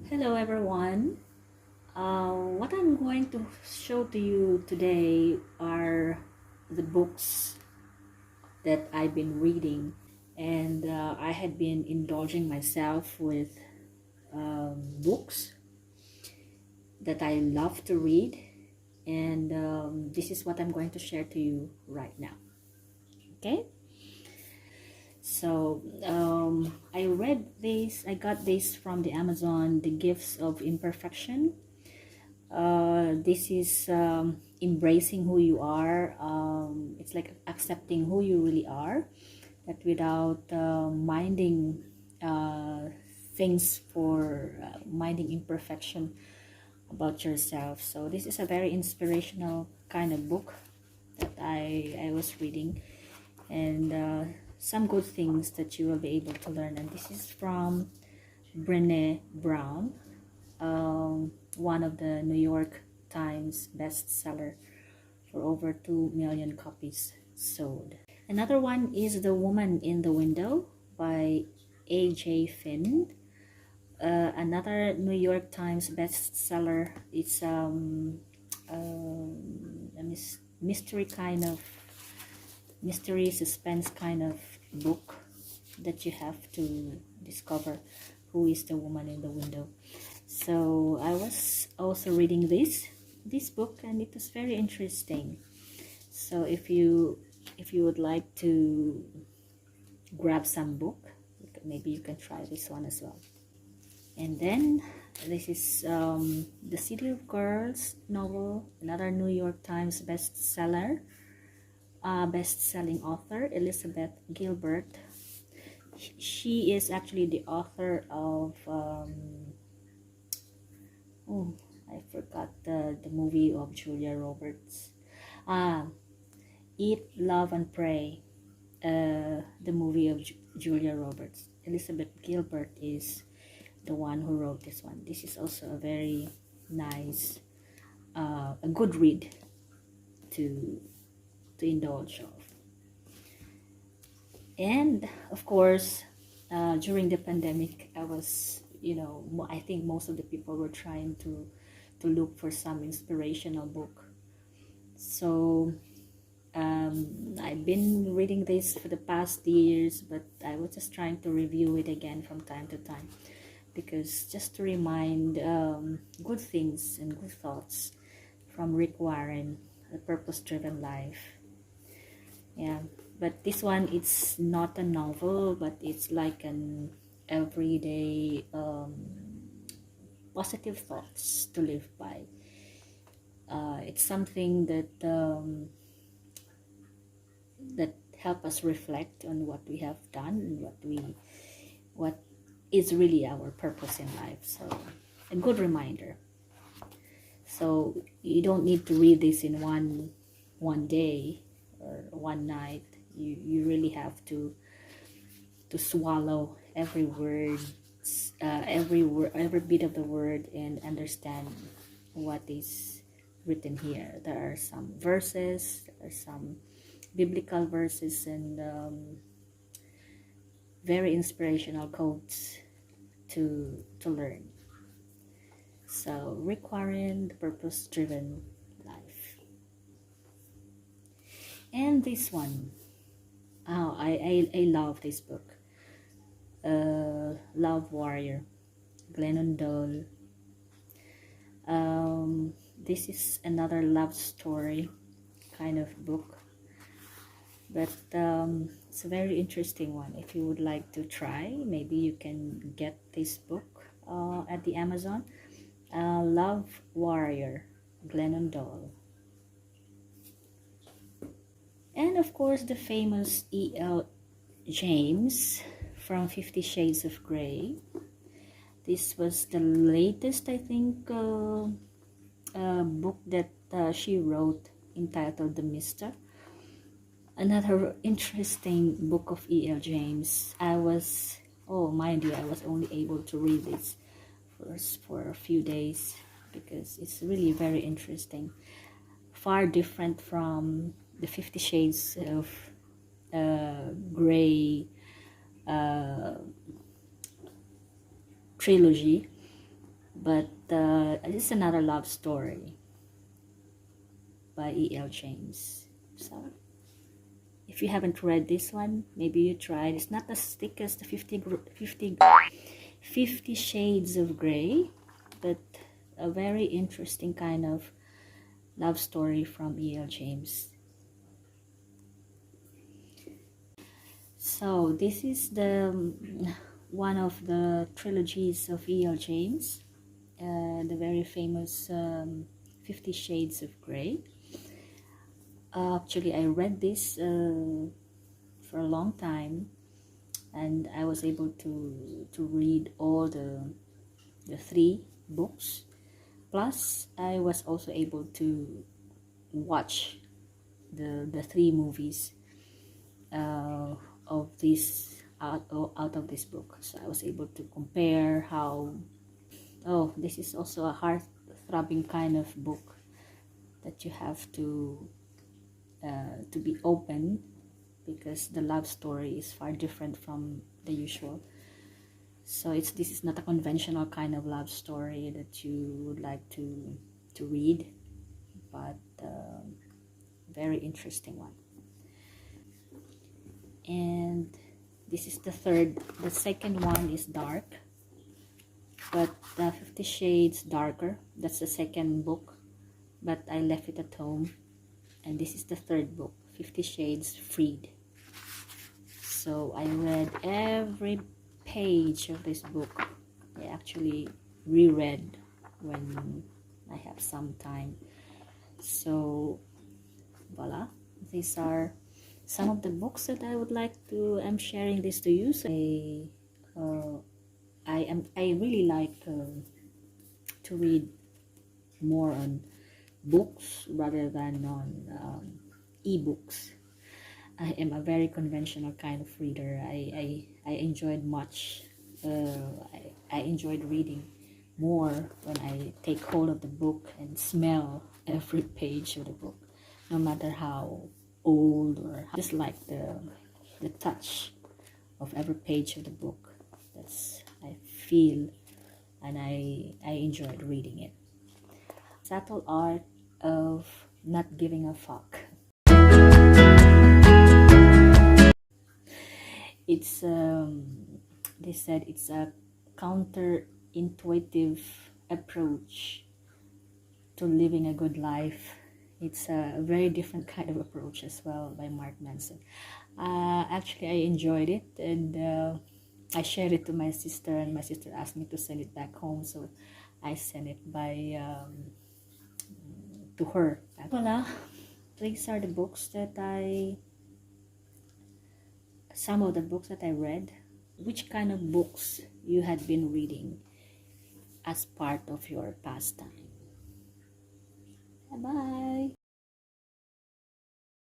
Hello everyone. What I'm going to show to you today are the books that I've been reading, and I had been indulging myself with books that I love to read, and this is what I'm going to share to you right now. Okay, so I got this from the Amazon, The Gifts of Imperfection. This is embracing who you are. It's like accepting who you really are, that without minding things for minding imperfection about yourself. So this is a very inspirational kind of book that I was reading, and some good things that you will be able to learn. And this is from Brené Brown, one of the New York Times bestseller for over 2 million copies sold. Another one is The Woman in the Window by A.J. Finn. Another New York Times bestseller. It's a mystery suspense kind of book that you have to discover who is the woman in the window. So I was also reading this book, and it was very interesting. So if you would like to grab some book, maybe you can try this one as well. And then this is The City of Girls novel, another New York Times bestseller, best-selling author Elizabeth Gilbert. She is actually the author of I forgot the movie of Julia Roberts. Eat, Love, and Pray, the movie of Julia Roberts. Elizabeth Gilbert is the one who wrote this one. This is also a very nice, a good read to indulge of. And of course, during the pandemic, I was, I think most of the people were trying to look for some inspirational book. So I've been reading this for the past years, but I was just trying to review it again from time to time, because just to remind good things and good thoughts from Rick Warren, The PurposeDriven Life. Yeah, but this one, it's not a novel, but it's like an everyday positive thoughts to live by. It's something that that help us reflect on what we have done and what is really our purpose in life. So a good reminder. So you don't need to read this in one day or one night. You really have to swallow every word, every bit of the word, and understand what is written here. There are some verses, there are some biblical verses, and very inspirational quotes to learn. So Rick Warren, The Purpose-Driven Life. And this one, I love this book. Love Warrior, Glennon Doyle. This is another love story kind of book, but it's a very interesting one. If you would like to try, maybe you can get this book at the Amazon. Love Warrior, Glennon Doyle. And of course, the famous E.L. James from 50 Shades of Grey. This was the latest, I think, book that she wrote, entitled The Mister. Another interesting book of E.L. James. Mind you, I was only able to read this for a few days, because it's really very interesting. Far different from the 50 Shades of Grey trilogy. But this is another love story by E.L. James. So if you haven't read this one, maybe you try it. It's not as thick as the 50 Shades of Grey, but a very interesting kind of love story from E.L. James. So this is the one of the trilogies of E.L. James, the very famous 50 Shades of Grey. Actually, I read this for a long time, and I was able to read all the 3 books. Plus, I was also able to watch the 3 movies of this out of this book. So I was able to compare how. Oh, this is also a heart-throbbing kind of book that you have to be open, because the love story is far different from the usual. So this is not a conventional kind of love story that you would like to read, but very interesting one. And this is the second one is dark, but 50 Shades Darker, that's the second book, but I left it at home. And this is the third book, 50 Shades Freed. So I read every page of this book. I actually reread when I have some time. So voila, these are some of the books that I would like to. I'm sharing this to you. So I really like to read more on books rather than on ebooks. I am a very conventional kind of reader. I enjoyed much. I enjoyed reading more when I take hold of the book and smell every page of the book, no matter how old or just like the touch of every page of the book. That's I feel, and I enjoyed reading it. Subtle art of not giving a fuck. It's they said it's a counterintuitive approach to living a good life. It's a very different kind of approach as well, by Mark Manson. Actually, I enjoyed it, and I shared it to my sister, and my sister asked me to send it back home, so I sent it by to her. Voila, these are the books that some of the books that I read. Which kind of books you had been reading as part of your pastime? Bye-bye.